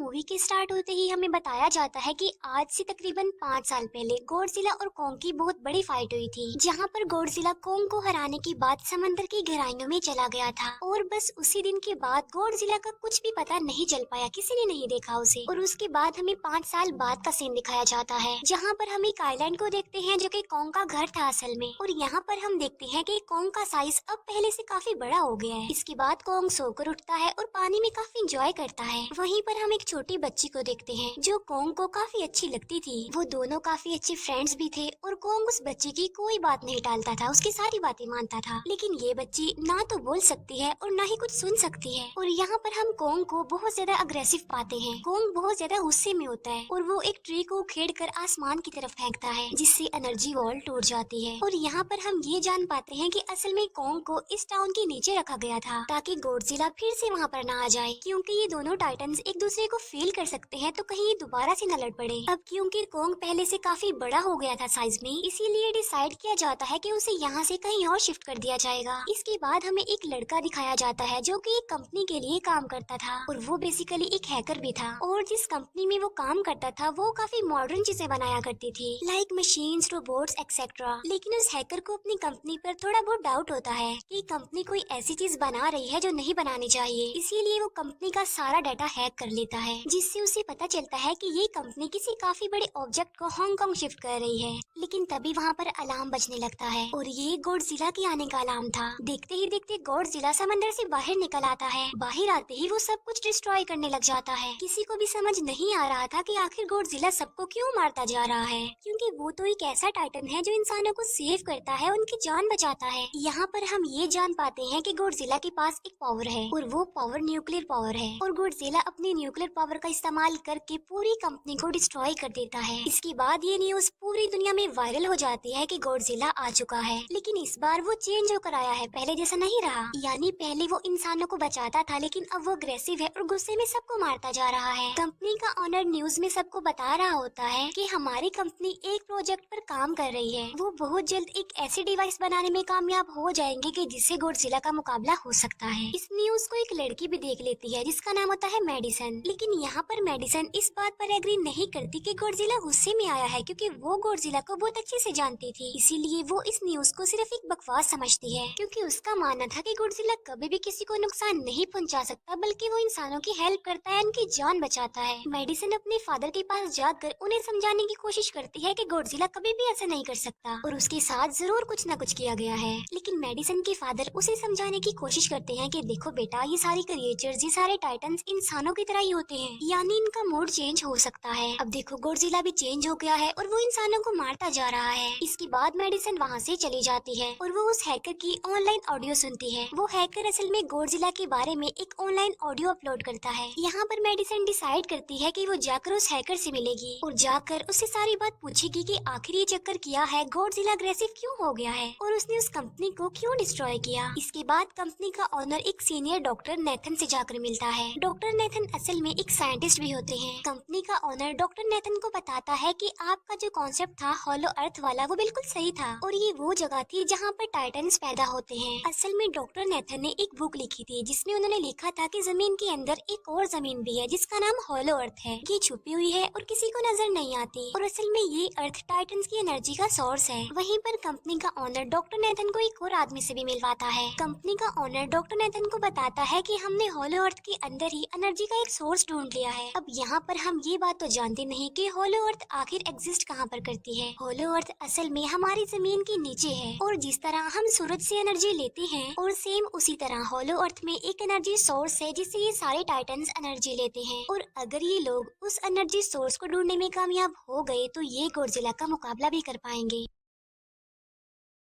Movie के start होते ही हमें बताया जाता है कि आज से तकरीबन 5 साल पहले गॉडजिला और कोंग की बहुत बड़ी फाइट हुई थी, जहां पर गॉडजिला कोंग को हराने के बाद समंदर की गहराइयों में चला गया था और बस उसी दिन के बाद गॉडजिला का कुछ भी पता नहीं चल पाया, किसी ने नहीं देखा उसे। और उसके बाद हमें 5 साल बाद का सीन दिखाया जाता है, जहाँ पर हम एक आइलैंड को देखते हैं जो कि कोंग का घर था असल में। और यहाँ पर हम देखते हैं कि कोंग का साइज अब पहले से काफी बड़ा हो गया है। इसके बाद कोंग सोकर उठता है और पानी में काफी इंजॉय करता है। वहीं पर हम एक छोटी बच्ची को देखते हैं जो कोंग को काफी अच्छी लगती थी। वो दोनों काफी अच्छे फ्रेंड्स भी थे और कोंग उस बच्ची की कोई बात नहीं टालता था, उसकी सारी बातें मानता था। लेकिन ये बच्ची ना तो बोल सकती है और ना ही कुछ सुन सकती है। और यहाँ पर हम कोंग को बहुत ज्यादा अग्रेसिव पाते हैं। कोंग बहुत ज्यादा गुस्से में होता है और वो एक ट्री को उखेड़ कर आसमान की तरफ फेंकता है, जिससे एनर्जी वॉल टूट जाती है। और यहाँ पर हम ये जान पाते हैं कि असल में कोंग को इस टाउन के नीचे रखा गया था ताकि गॉडजिला फिर से वहाँ पर ना आ जाए, क्योंकि ये दोनों टाइटन्स एक दूसरे को फील कर सकते हैं, तो कहीं ये दोबारा से न लड़ पड़े। अब क्योंकि कोंग पहले से काफी बड़ा हो गया था साइज में, इसीलिए डिसाइड किया जाता है कि उसे यहाँ से कहीं और शिफ्ट कर दिया जाएगा। इसके बाद हमें एक लड़का दिखाया जाता है जो कि एक कंपनी के लिए काम करता था और वो बेसिकली एक हैकर भी था। और जिस कंपनी में वो काम करता था वो काफी मॉडर्न चीजें बनाया करती थी, लाइक मशीन्स, रोबोट्स एक्सेट्रा। लेकिन उस हैकर को अपनी कंपनी पर थोड़ा बहुत डाउट होता है कि कंपनी कोई ऐसी चीज बना रही है जो नहीं बनानी चाहिए, इसीलिए वो कंपनी का सारा डाटा हैक कर लेता है, जिससे उसे पता चलता है कि ये कंपनी किसी काफी बड़े ऑब्जेक्ट को हांगकांग शिफ्ट कर रही है। लेकिन तभी वहाँ पर अलार्म बजने लगता है और ये गॉडजिला के आने का अलार्म था। देखते ही देखते गॉडजिला समंदर से बाहर निकल आता है। बाहर आते ही वो सब कुछ डिस्ट्रॉय करने लग जाता है। किसी को भी समझ नहीं आ रहा था कि आखिर गॉडजिला सबको क्यों मारता जा रहा है, क्योंकि वो तो एक ऐसा टाइटन है जो इंसानों को सेव करता है, उनकी जान बचाता है। यहाँ पर हम ये जान पाते हैं कि गॉडजिला के पास एक पावर है और वो पावर न्यूक्लियर पावर है। और गॉडजिला अपनी न्यूक्लियर पावर का इस्तेमाल करके पूरी कंपनी को डिस्ट्रॉय कर देता है। इसके बाद ये न्यूज पूरी दुनिया में वायरल हो जाती है कि गॉडजिला आ चुका है, लेकिन इस बार वो चेंज होकर आया है, पहले जैसा नहीं रहा। यानी पहले वो इंसानों को बचाता था, लेकिन अब वो अग्रेसिव है और गुस्से में सबको मारता जा रहा है। कंपनी का ऑनर न्यूज में सबको बता रहा होता है कि हमारी कंपनी एक प्रोजेक्ट पर काम कर रही है, वो बहुत जल्द एक ऐसी डिवाइस बनाने में कामयाब हो जाएंगे कि जिससे गॉडजिला का मुकाबला हो सकता है। इस न्यूज को एक लड़की भी देख लेती है जिसका नाम होता है मेडिसन। लेकिन यहाँ पर मेडिसन इस बात पर एग्री नहीं करती कि गॉडजिला गुस्से में आया है, क्योंकि वो गॉडजिला को बहुत अच्छे से जानती थी। इसीलिए वो इस न्यूज को सिर्फ एक बकवास समझती है, क्योंकि उसका मानना था कि गॉडजिला कभी भी किसी को नुकसान नहीं पहुंचा सकता, बल्कि वो इंसानों की हेल्प करता है, उनकी जान बचाता है। मेडिसन अपने फादर के पास जाकर उन्हें समझाने की कोशिश करती है कि गॉडजिला कभी भी ऐसा नहीं कर सकता और उसके साथ जरूर कुछ न कुछ किया गया है। लेकिन मेडिसन के फादर उसे समझाने की कोशिश करते हैं कि देखो बेटा, ये सारी क्रिएचर्स, ये सारे टाइटन्स इंसानों की तरह ही होते हैं, यानी इनका मूड चेंज हो सकता है। अब देखो गॉडजिला भी चेंज हो गया है और वो इंसानों को मारता जा रहा है। इसके बाद मेडिसन वहाँ से चली जाती है और वो उस हैकर की ऑनलाइन ऑडियो सुनती है। वो हैकर असल में गॉडजिला के बारे में एक ऑनलाइन ऑडियो अपलोड करता है। यहाँ पर मेडिसन डिसाइड करती है कि वो जाकर उस हैकर से मिलेगी और जाकर उससे सारी बात पूछेगी कि आखिर ये चक्कर किया है, गॉडजिला अग्रेसिव क्यों हो गया है और उसने उस कंपनी को क्यों डिस्ट्रॉय किया। इसके बाद कंपनी का ऑनर एक सीनियर डॉक्टर नेथन से जाकर मिलता है। डॉक्टर नेथन असल में एक साइंटिस्ट भी होते हैं। कंपनी का ऑनर डॉक्टर नेथन को बताता है कि आपका जो कॉन्सेप्ट था हॉलो अर्थ वाला, वो बिल्कुल सही था और ये वो जगह थी जहाँ पर टाइटन्स पैदा होते हैं। असल में डॉक्टर नेथन ने एक बुक लिखी थी जिसमें उन्होंने लिखा था कि जमीन के अंदर एक और जमीन भी है जिसका नाम हॉलो अर्थ है। ये छुपी हुई है और किसी को नजर नहीं आती और असल में ये अर्थ टाइटन्स की एनर्जी का सोर्स है। वहीं पर कंपनी का ऑनर डॉक्टर नेथन को एक और आदमी से भी मिलवाता है। कंपनी का ऑनर डॉक्टर नेथन को बताता है कि हमने हॉलो अर्थ के अंदर ही एनर्जी का एक सोर्स ढूंढ लिया है। अब यहाँ पर हम ये बात तो जानते नहीं कि हॉलो अर्थ आखिर एग्जिस्ट कहाँ पर करती है। हॉलो अर्थ असल में हमारी जमीन के नीचे है और जिस तरह हम सूरज से एनर्जी लेते हैं और सेम उसी तरह हॉलो अर्थ में एक एनर्जी सोर्स है जिससे ये सारे टाइटन्स एनर्जी लेते हैं। और अगर ये लोग उस एनर्जी सोर्स को ढूंढने में कामयाब हो गए तो ये गॉडजिला का मुकाबला भी कर पाएंगे।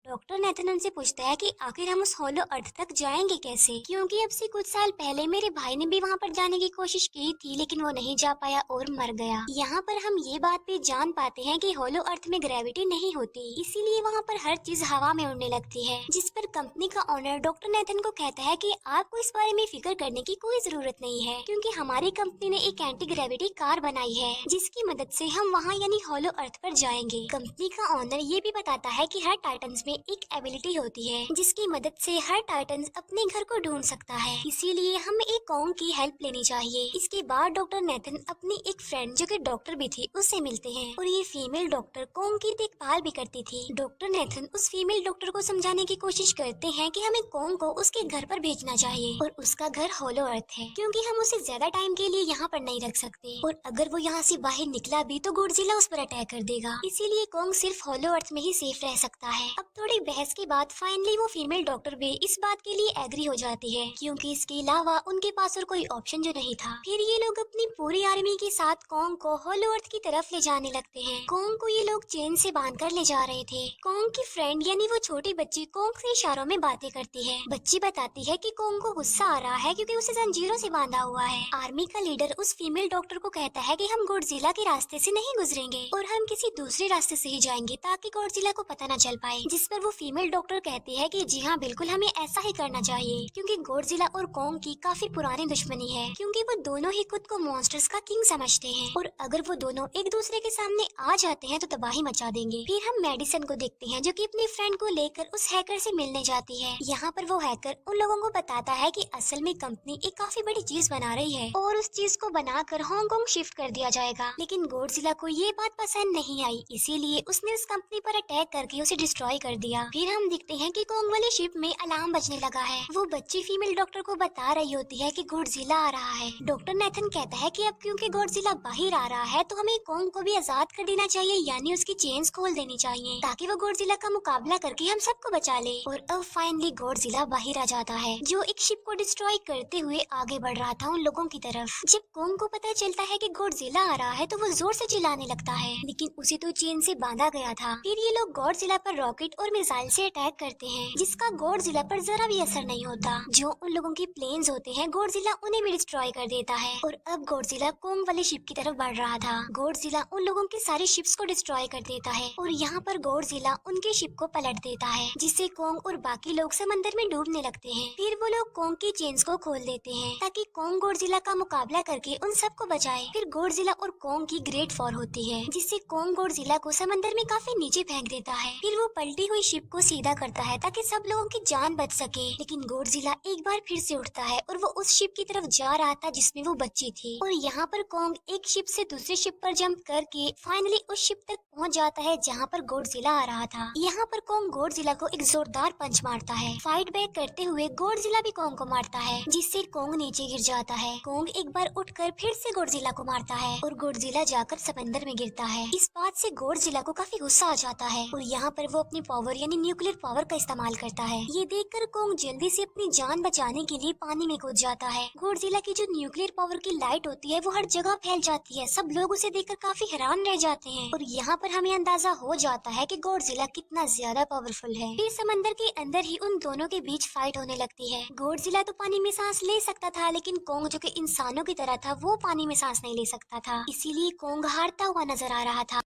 डॉक्टर नेथन उनसे पूछता है कि आखिर हम उस हॉलो अर्थ तक जाएंगे कैसे, क्योंकि अब से कुछ साल पहले मेरे भाई ने भी वहाँ पर जाने की कोशिश की थी, लेकिन वो नहीं जा पाया और मर गया। यहाँ पर हम ये बात भी जान पाते हैं कि हॉलो अर्थ में ग्रेविटी नहीं होती, इसीलिए वहाँ पर हर चीज हवा में उड़ने लगती है। जिस पर कंपनी का ऑनर डॉक्टर नेथन को कहता है कि आपको इस बारे में फिक्र करने की कोई जरूरत नहीं है, क्योंकि हमारी कंपनी ने एक एंटी ग्रेविटी कार बनाई है जिसकी मदद से हम वहाँ यानी हॉलो अर्थ पर जाएंगे। कंपनी का ऑनर ये भी बताता है कि हर टाइटन्स में एक एबिलिटी होती है जिसकी मदद से हर टाइटन अपने घर को ढूंढ सकता है, इसीलिए हमें एक कॉन्ग की हेल्प लेनी चाहिए। इसके बाद डॉक्टर नेथन अपनी एक फ्रेंड जो कि डॉक्टर भी थी उससे मिलते हैं और ये फीमेल डॉक्टर कॉन्ग की देखभाल भी करती थी। डॉक्टर नेथन उस फीमेल डॉक्टर को समझाने की कोशिश करते हैं कि हमें कॉन्ग को उसके घर पर भेजना चाहिए और उसका घर होलो अर्थ है क्योंकि हम उसे ज्यादा टाइम के लिए यहाँ पर नहीं रख सकते और अगर वो यहाँ से बाहर निकला भी तो गॉडजिला उस पर अटैक कर देगा, इसीलिए कॉन्ग सिर्फ होलो अर्थ में ही सेफ रह सकता है। अब थोड़ी बहस के बाद फाइनली वो फीमेल डॉक्टर भी इस बात के लिए एग्री हो जाती है क्योंकि इसके अलावा उनके पास और कोई ऑप्शन जो नहीं था। फिर ये लोग अपनी पूरी आर्मी के साथ कॉन्ग को होलो अर्थ की तरफ ले जाने लगते हैं। कॉन्ग को ये लोग चेन से बांधकर ले जा रहे थे। कॉन्ग की फ्रेंड यानी वो छोटी बच्ची कॉन्ग से इशारों में बातें करती है। बच्ची बताती है कि कॉन्ग को गुस्सा आ रहा है क्योंकि उसे जंजीरों से बांधा हुआ है। आर्मी का लीडर उस फीमेल डॉक्टर को कहता है कि हम गॉडजिला के रास्ते से नहीं गुजरेंगे और हम किसी दूसरे रास्ते से ही जाएंगे ताकि गॉडजिला को पता न चल पाए, जिस पर वो फीमेल डॉक्टर कहती है कि जी हाँ बिल्कुल हमें ऐसा ही करना चाहिए क्योंकि गॉडजिला और कॉन्ग की काफी पुरानी दुश्मनी है क्योंकि वो दोनों ही खुद को मॉन्स्टर्स का किंग समझते हैं और अगर वो दोनों एक दूसरे के सामने आ जाते हैं तो तबाही मचा देंगे। फिर हम मेडिसन को देखते हैं जो कि अपनी फ्रेंड को लेकर उस हैकर से मिलने जाती है। यहाँ पर वो हैकर उन लोगों को बताता है कि असल में कंपनी एक काफी बड़ी चीज बना रही है और उस चीज को बनाकर हांगकांग शिफ्ट कर दिया जाएगा, लेकिन गॉडजिला को ये बात पसंद नहीं आई, इसीलिए उसने उस कंपनी पर अटैक करके उसे डिस्ट्रॉय कर दिया। फिर हम देखते हैं कि कॉन्ग वाली शिप में अलार्म बजने लगा है। वो बच्ची फीमेल डॉक्टर को बता रही होती है कि गॉडजिला आ रहा है। डॉक्टर नेथन कहता है कि अब क्योंकि गॉडजिला बाहर आ रहा है तो हमें कॉन्ग को भी आजाद कर देना चाहिए, यानी उसकी चेन्स खोल देनी चाहिए ताकि वो गॉडजिला का मुकाबला करके हम सबको बचा ले। और अब फाइनली गॉडजिला बाहर आ जाता है जो एक शिप को डिस्ट्रॉय करते हुए आगे बढ़ रहा था उन लोगों की तरफ। जब कॉन्ग को पता चलता है कि गॉडजिला आ रहा है तो वो जोर से चिल्लाने लगता है, लेकिन उसे तो चेन से बांधा गया था। फिर ये लोग गॉडजिला पर रॉकेट और मिसाइल से अटैक करते हैं जिसका गॉडजिला पर जरा भी असर नहीं होता। जो उन लोगों की प्लेन्स होते हैं गॉडजिला उन्हें भी डिस्ट्रॉय कर देता है और अब गॉडजिला कॉन्ग वाली शिप की तरफ बढ़ रहा था। गॉडजिला उन लोगों की सारी शिप्स को डिस्ट्रॉय कर देता है और यहाँ पर गॉडजिला उनके शिप को पलट देता है जिससे कॉन्ग और बाकी लोग समंदर में डूबने लगते हैं। फिर वो लोग कॉन्ग की चेन्स को खोल देते हैं ताकि कॉन्ग गॉडजिला का मुकाबला करके उन सबको बचाए। फिर गॉडजिला और कॉन्ग की ग्रेट वॉर होती है जिससे कॉन्ग गॉडजिला को समंदर में काफी नीचे फेंक देता है। फिर वो पलटी हुई शिप को सीधा करता है ताकि सब लोगों की जान बच सके, लेकिन गॉडजिला एक बार फिर से उठता है और वो उस शिप की तरफ जा रहा था जिसमें वो बच्ची थी और यहाँ पर कॉन्ग एक शिप से दूसरी शिप पर जंप करके फाइनली उस शिप तक पहुँच जाता है जहाँ पर गॉडजिला आ रहा था। यहाँ पर कॉन्ग गॉडजिला को एक जोरदार पंच मारता है। फाइट बैक करते हुए गॉडजिला भी कॉन्ग को मारता है जिससे कॉन्ग नीचे गिर जाता है। कॉन्ग एक बार उठकर फिर से गॉडजिला को मारता है और गॉडजिला जाकर समंदर में गिरता है। इस बात से गॉडजिला को काफी गुस्सा आ जाता है और यहाँ पर वो अपनी पावर यानी न्यूक्लियर पावर का इस्तेमाल करता है। ये देखकर कॉन्ग जल्दी से अपनी जान बचाने के लिए पानी में कूद जाता है। गॉडजिला की जो न्यूक्लियर पावर की लाइट होती है वो हर जगह फैल जाती है। सब लोग उसे देखकर काफी हैरान रह जाते हैं और यहाँ पर हमें अंदाजा हो जाता है कि गॉडजिला कितना ज्यादा पावरफुल है। फिर समंदर के अंदर ही उन दोनों के बीच फाइट होने लगती है। गॉडजिला तो पानी में सांस ले सकता था, लेकिन कॉन्ग जो कि इंसानों की तरह था वो पानी में सांस नहीं ले सकता था, इसीलिए कॉन्ग हारता हुआ नजर आ रहा था।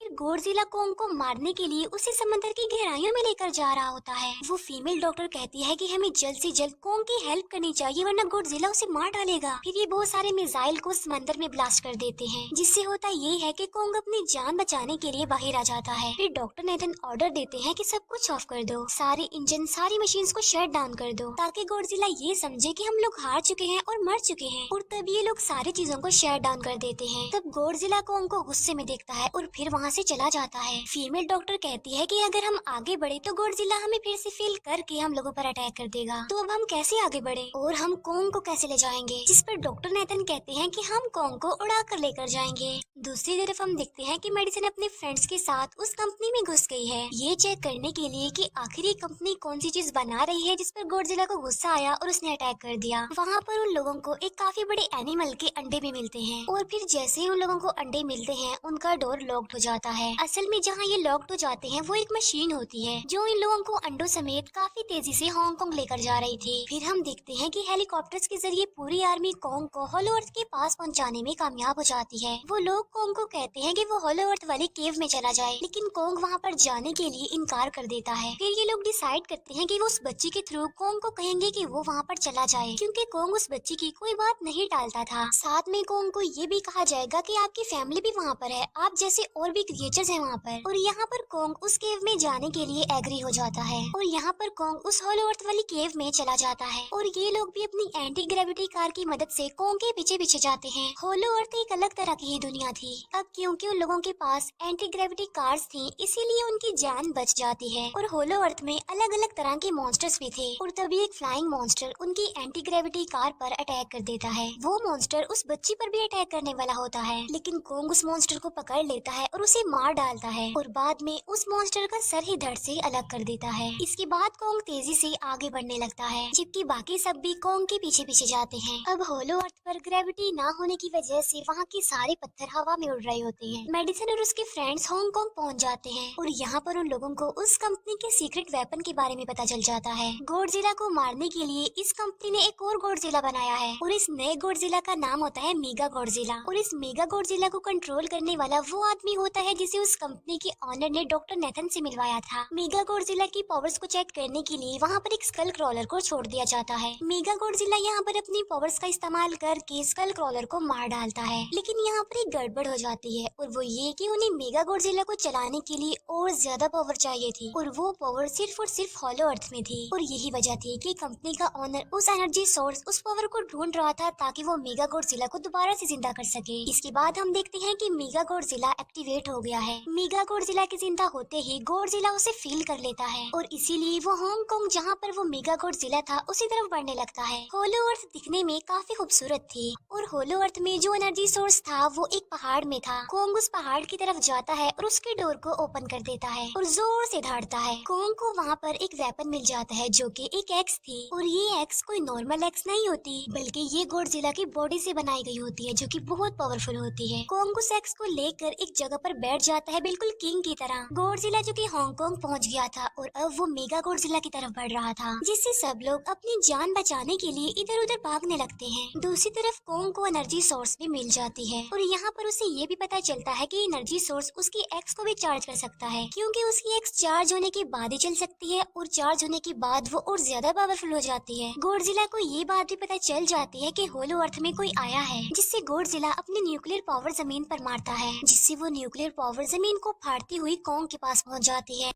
फिर गॉडजिला कॉन्ग को मारने के लिए उसे समंदर की गहराइयों में लेकर जा रहा होता है। वो फीमेल डॉक्टर कहती है कि हमें जल्द से जल्द कॉन्ग की हेल्प करनी चाहिए वरना गॉडजिला उसे मार डालेगा। फिर ये बहुत सारे मिसाइल को समंदर में ब्लास्ट कर देते हैं जिससे होता ये है कि कॉन्ग अपनी जान बचाने के लिए बाहर आ जाता है। फिर डॉक्टर नेथन ऑर्डर देते हैं कि सब कुछ ऑफ कर दो, सारे इंजन सारी मशीन को शट डाउन कर दो ताकि गॉडजिला ये समझे कि हम लोग हार चुके हैं और मर चुके हैं। और तब ये लोग सारी चीजों को शट डाउन कर देते हैं। तब गॉडजिला कॉन्ग को गुस्से में देखता है और फिर वहाँ से चला जाता है। फीमेल डॉक्टर कहती है कि अगर हम आगे बढ़े तो गॉडजिला हमें फिर से फेल करके हम लोगों पर अटैक कर देगा, तो अब हम कैसे आगे बढ़े और हम कॉन्ग को कैसे ले जाएंगे। जिस पर डॉक्टर नेथन कहते हैं कि हम कॉन्ग को उड़ा कर लेकर जाएंगे। दूसरी तरफ हम देखते हैं कि मेडिसन अपने फ्रेंड्स के साथ उस कंपनी में घुस गई है ये चेक करने के लिए कि आखिर ये कंपनी कौन सी चीज बना रही है, जिस पर गॉडजिला को गुस्सा आया और उसने अटैक कर दिया। वहाँ पर उन लोगों को एक काफी बड़े एनिमल के अंडे भी मिलते हैं और फिर जैसे ही उन लोगों को अंडे मिलते हैं उनका डोर लॉक्ड हो जाता है। असल में जहाँ ये लॉक्ड हो जाते हैं वो एक मशीन होती है जो इन लोगों को अंडों समेत काफी तेजी से हांगकांग लेकर जा रही थी। फिर हम देखते हैं कि हेलीकॉप्टर्स के जरिए पूरी आर्मी कॉन्ग को होलो अर्थ के पास पहुंचाने में कामयाब हो जाती है। वो लोग कॉन्ग को कहते हैं कि वो होलो अर्थ वाली केव में चला जाए, लेकिन कॉन्ग वहाँ पर जाने के लिए इनकार कर देता है। फिर ये लोग डिसाइड करते हैं कि वो उस बच्ची के थ्रू कॉन्ग को कहेंगे कि वो वहाँ पर चला जाए, क्योंकि कॉन्ग उस बच्ची की कोई बात नहीं टालता था। साथ में कॉन्ग को ये भी कहा जाएगा कि आपकी फैमिली भी वहाँ पर है, आप जैसे और भी क्रिएचर्स हैं वहाँ पर। और यहाँ पर कोंग उस केव में जाने के लिए एग्री हो जाता है और यहाँ पर कोंग उस होलो अर्थ वाली केव में चला जाता है और ये लोग भी अपनी एंटी ग्रेविटी कार की मदद से कोंग के पीछे पीछे जाते हैं। होलो अर्थ एक अलग तरह की ही दुनिया थी। अब क्योंकि उन लोगों के पास एंटी ग्रेविटी कार्स थी, इसीलिए उनकी जान बच जाती है। और होलो अर्थ में अलग अलग तरह के मॉन्स्टर्स भी थे और तभी एक फ्लाइंग मॉन्स्टर उनकी एंटी ग्रेविटी कार पर अटैक कर देता है। वो मॉन्स्टर उस बच्ची पर भी अटैक करने वाला होता है, लेकिन कोंग उस मॉन्स्टर को पकड़ लेता है और उसे मार डालता है और बाद में उस मॉन्स्टर का सर ही धड़ से अलग कर देता है। इसके बाद कोंग तेजी से आगे बढ़ने लगता है, जबकि बाकी सब भी कोंग के पीछे पीछे जाते हैं। अब होलो अर्थ पर ग्रेविटी ना होने की वजह से वहाँ के सारे पत्थर हवा में उड़ रहे होते हैं। मेडिसन और उसके फ्रेंड्स हांगकांग पहुँच जाते हैं और यहाँ पर उन लोगों को उस कंपनी के सीक्रेट वेपन के बारे में पता चल जाता है। गॉडजिला को मारने के लिए इस कंपनी ने एक और गॉडजिला बनाया है और इस नए गॉडजिला का नाम होता है मेगा गॉडजिला। और इस मेगा गॉडजिला को कंट्रोल करने वाला वो आदमी होता है जिसे उस कंपनी के ऑनर ने डॉक्टर नेथन से मिलवाया था। मेगा गॉडजिला की पावर्स को चेक करने के लिए वहाँ पर एक स्कल क्रॉलर को छोड़ दिया जाता है। मेगा गॉडजिला यहाँ पर अपनी पावर्स का इस्तेमाल करके स्कल क्रॉलर को मार डालता है, लेकिन यहाँ पर एक गड़बड़ हो जाती है और वो ये कि उन्हें मेगा गॉडजिला को चलाने के लिए और ज्यादा पावर चाहिए थी और वो पावर सिर्फ और सिर्फ होलो अर्थ में थी। और यही वजह थी कि कंपनी का ओनर उस एनर्जी सोर्स, उस पावर को ढूंढ रहा था ताकि वो मेगा गॉडजिला को दोबारा से जिंदा कर सके। इसके बाद हम देखते हैं कि मेगा गॉडजिला एक्टिवेट हो गया है। मेगा गॉडजिला के जिंदा होते ही गॉडजिला उसे फील कर लेता है और इसीलिए वो हांगकांग जहाँ पर वो मेगा गॉडजिला था उसी तरफ बढ़ने लगता है। होलो अर्थ दिखने में काफी खूबसूरत थी और होलो अर्थ में जो एनर्जी सोर्स था वो एक पहाड़ में था। कोंग उस पहाड़ की तरफ जाता है और उसके डोर को ओपन कर देता है और जोर से धाड़ता है। कोंग को वहाँ पर एक वेपन मिल जाता है जो कि एक एक्स थी और ये एक्स कोई नॉर्मल एक्स नहीं होती, बल्कि ये गॉडजिला की बॉडी से बनाई गई होती है जो कि बहुत पावरफुल होती है। कोंग उस एक्स को लेकर एक जगह पर बैठ जाता है बिल्कुल किंग की तरह। गॉडजिला जो कि हांगकांग पहुंच गया था और अब वो मेगा गॉडजिला की तरफ बढ़ रहा था, जिससे सब लोग अपनी जान बचाने के लिए इधर उधर भागने लगते हैं। दूसरी तरफ कोंग को एनर्जी सोर्स भी मिल जाती है और यहाँ पर उसे ये भी पता चलता है कि एनर्जी सोर्स उसकी एक्स को भी चार्ज कर सकता है, क्योंकि उसकी एक्स चार्ज होने के बाद ही चल सकती है और चार्ज होने के बाद वो और ज्यादा पावरफुल हो जाती है। गॉडजिला को ये बात भी पता चल जाती है कि होलो अर्थ में कोई आया है, जिससे गॉडजिला अपनी न्यूक्लियर पावर जमीन पर मारता है, जिससे वो न्यूक्लियर पावर जमीन को फाड़ती हुई कोंग के पास पहुँच जाती है।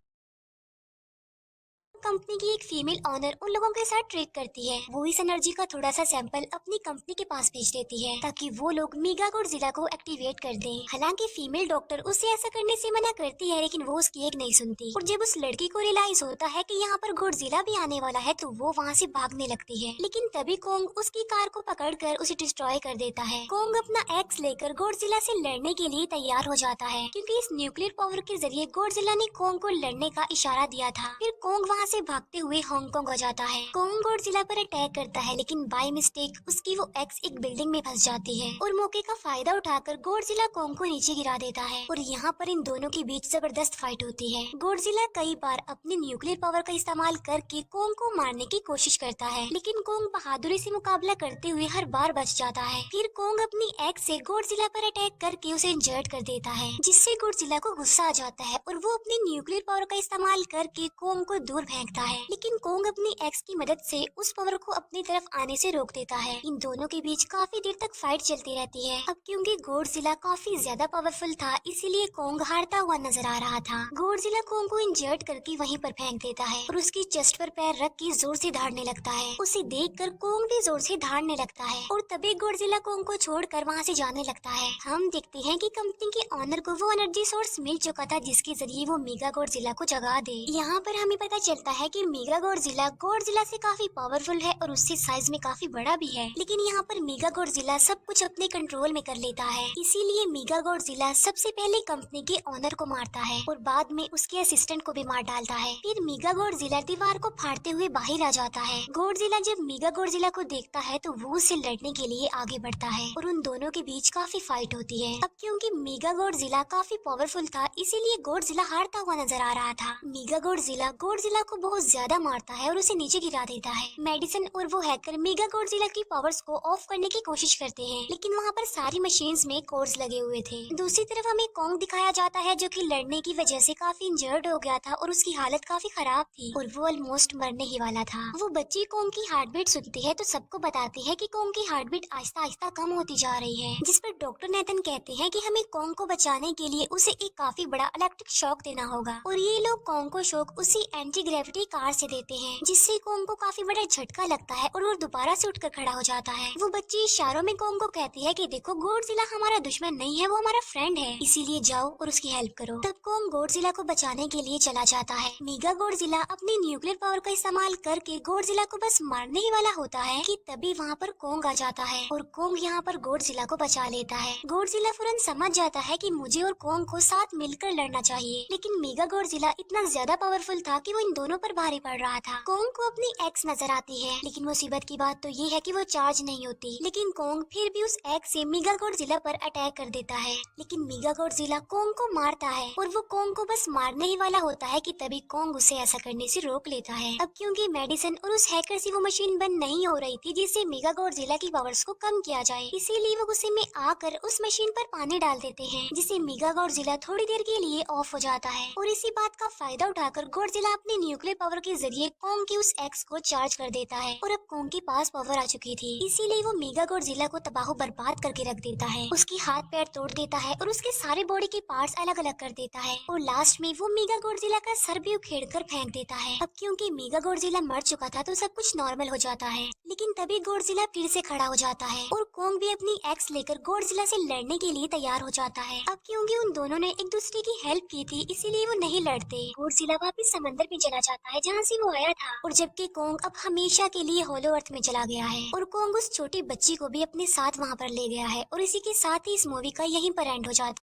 कंपनी की एक फीमेल ऑनर उन लोगों के साथ ट्रेक करती है। वो इस एनर्जी का थोड़ा सा सैंपल अपनी कंपनी के पास भेज देती है ताकि वो लोग मेगा गॉडजिला को एक्टिवेट कर दें। हालांकि फीमेल डॉक्टर उसे ऐसा करने से मना करती है, लेकिन वो उसकी एक नहीं सुनती और जब उस लड़की को रियलाइज होता है कि यहाँ पर गॉडजिला भी आने वाला है तो वो वहाँ से भागने लगती है, लेकिन तभी कोंग उसकी कार को पकड़कर उसे डिस्ट्रॉय कर देता है। कोंग अपना एक्स लेकर गॉडजिला से लड़ने के लिए तैयार हो जाता है, क्योंकि इस न्यूक्लियर पावर के जरिए गॉडजिला ने कोंग को लड़ने का इशारा दिया था। फिर कोंग वहाँ से भागते हुए हांगकांग हो जाता है। कोंग गॉडजिला पर अटैक करता है, लेकिन बाय मिस्टेक उसकी वो एक्स एक बिल्डिंग में फंस जाती है और मौके का फायदा उठाकर गॉडजिला कोंग को नीचे गिरा देता है और यहाँ पर इन दोनों के बीच जबरदस्त फाइट होती है। गॉडजिला कई बार अपनी न्यूक्लियर पावर का इस्तेमाल करके कोंग को मारने की कोशिश करता है, लेकिन कोंग बहादुरी से मुकाबला करते हुए हर बार बच जाता है। फिर कोंग अपनी एक्स से गॉडजिला पर अटैक करके उसे इंजर्ड कर देता है, जिससे गॉडजिला को गुस्सा आ जाता है और वो अपनी न्यूक्लियर पावर का इस्तेमाल करके कोंग को दूर फेंकता है, लेकिन कोंग अपनी एक्स की मदद से उस पावर को अपनी तरफ आने से रोक देता है। इन दोनों के बीच काफी देर तक फाइट चलती रहती है। अब क्योंकि गॉडजिला काफी ज्यादा पावरफुल था, इसीलिए कोंग हारता हुआ नजर आ रहा था। गॉडजिला कोंग को इंजर्ड करके वहीं पर फेंक देता है और उसकी चेस्ट पर पैर रख के जोर से धाड़ने लगता है। उसे देखकर कोंग भी जोर से धाड़ने लगता है और तभी गॉडजिला कोंग को छोड़कर वहाँ से जाने लगता है। हम देखते हैं कि कंपनी के ऑनर को वो एनर्जी सोर्स मिल चुका था जिसके जरिए वो मेगा गॉडजिला को जगा दे। यहाँ पर हमें पता चलता है कि मेगा गॉडजिला से काफी पावरफुल है और उससे साइज में काफी बड़ा भी है, लेकिन यहाँ पर मेगा गॉडजिला सब कुछ अपने कंट्रोल में कर लेता है। इसीलिए मेगा गॉडजिला सबसे पहले कंपनी के ऑनर को मारता है और बाद में उसके असिस्टेंट को भी मार डालता है। फिर मेगा गॉडजिला दीवार को फाड़ते हुए बाहर आ जाता है। गॉडजिला जब मेगा गॉडजिला को देखता है तो वो उससे लड़ने के लिए आगे बढ़ता है और उन दोनों के बीच काफी फाइट होती है। अब क्योंकि मेगा गॉडजिला काफी पावरफुल था, इसीलिए गॉडजिला हारता हुआ नजर आ रहा था। मेगा गॉडजिला को बहुत ज्यादा मारता है और उसे नीचे गिरा देता है। मेडिसन और वो हैकर मेगा गॉडजिला की पावर्स को ऑफ करने की कोशिश करते हैं, लेकिन वहाँ पर सारी मशीन्स में कोड्स लगे हुए थे। दूसरी तरफ हमें कॉन्ग दिखाया जाता है जो कि लड़ने की वजह से काफी इंजर्ड हो गया था और उसकी हालत काफी खराब थी और वो ऑलमोस्ट मरने ही वाला था। वो बच्ची कॉन्ग की हार्ट बीट सुनती है तो सबको बताती है कि कॉन्ग की हार्ट बीट आहिस्ता आहिस्ता कम होती जा रही है, जिस पर डॉक्टर नेथन कहते हैं कि हमें कॉन्ग को बचाने के लिए उसे एक काफी बड़ा इलेक्ट्रिक शॉक देना होगा। और ये लोग कॉन्ग को शॉक उसी एंटी ग्रेविटी कार से देते हैं, जिससे कॉन्ग को काफी बड़ा झटका लगता है और वो दोबारा से उठकर खड़ा हो जाता है। वो बच्ची इशारों में कॉन्ग को कहती है कि देखो, गॉडजिला हमारा दुश्मन नहीं है, वो हमारा फ्रेंड है, इसीलिए जाओ और उसकी हेल्प करो। तब कॉन्ग गॉडजिला को बचाने के लिए चला जाता है। मेगा गॉडजिला अपनी न्यूक्लियर पावर का इस्तेमाल करके गॉडजिला को बस मारने ही वाला होता है कि तभी वहाँ पर कॉन्ग आ जाता है और कॉन्ग यहाँ पर गॉडजिला को बचा लेता है। गॉडजिला फौरन समझ जाता है कि मुझे और कॉन्ग को साथ मिलकर लड़ना चाहिए, लेकिन मेगा गॉडजिला इतना ज्यादा पावरफुल था कि वो इन दोनों पर भारी पड़ रहा था। कॉन्ग को अपनी एक्स नजर आती है, लेकिन मुसीबत की बात तो ये है कि वो चार्ज नहीं होती, लेकिन कॉन्ग फिर भी उस एक्स से मेगा गॉडजिला पर अटैक कर देता है। लेकिन मेगा गॉडजिला कॉन्ग को मारता है और वो कॉन्ग को बस मारने ही वाला होता है कि तभी कॉन्ग उसे ऐसा करने से रोक लेता है। अब क्योंकि मेडिसन और उस हैकर से वो मशीन बंद नहीं हो रही थी जिससे मेगा गॉडजिला की पावर्स को कम किया जाए, इसीलिए वो गुस्से में आकर उस मशीन पर पानी डाल देते हैं, जिससे मेगा गॉडजिला थोड़ी देर के लिए ऑफ हो जाता है। और इसी बात का फायदा उठाकर गॉडजिला अपनी न्यूक्लियर पावर के जरिए कॉन्ग की उस एक्स को चार्ज कर देता है और अब कॉन्ग के पास पावर आ चुकी थी, इसीलिए वो मेगा गॉडजिला को तबाह बर्बाद करके रख देता है। उसकी हाथ पैर तोड़ देता है और उसके सारे बॉडी के पार्ट्स अलग अलग कर देता है और लास्ट में वो मेगा गॉडजिला का सर भी उखेड़ कर फेंक देता है। अब क्योंकि मेगा गॉडजिला मर चुका था तो सब कुछ नॉर्मल हो जाता है, लेकिन तभी गॉडजिला फिर से खड़ा हो जाता है और कॉन्ग भी अपनी एक्स लेकर गॉडजिला से लड़ने के लिए तैयार हो जाता है। अब क्योंकि उन दोनों ने एक दूसरे की हेल्प की थी, इसीलिए वो नहीं लड़ते। गॉडजिला वापस समंदर में चला जाता है जहाँ से वो आया था, और जबकि कॉन्ग अब हमेशा के लिए होलो अर्थ में चला गया है और कॉन्ग उस छोटी बच्ची को भी अपने साथ वहाँ पर ले गया है। और इसी के साथ ही इस मूवी का यहीं पर एंड हो जाता है।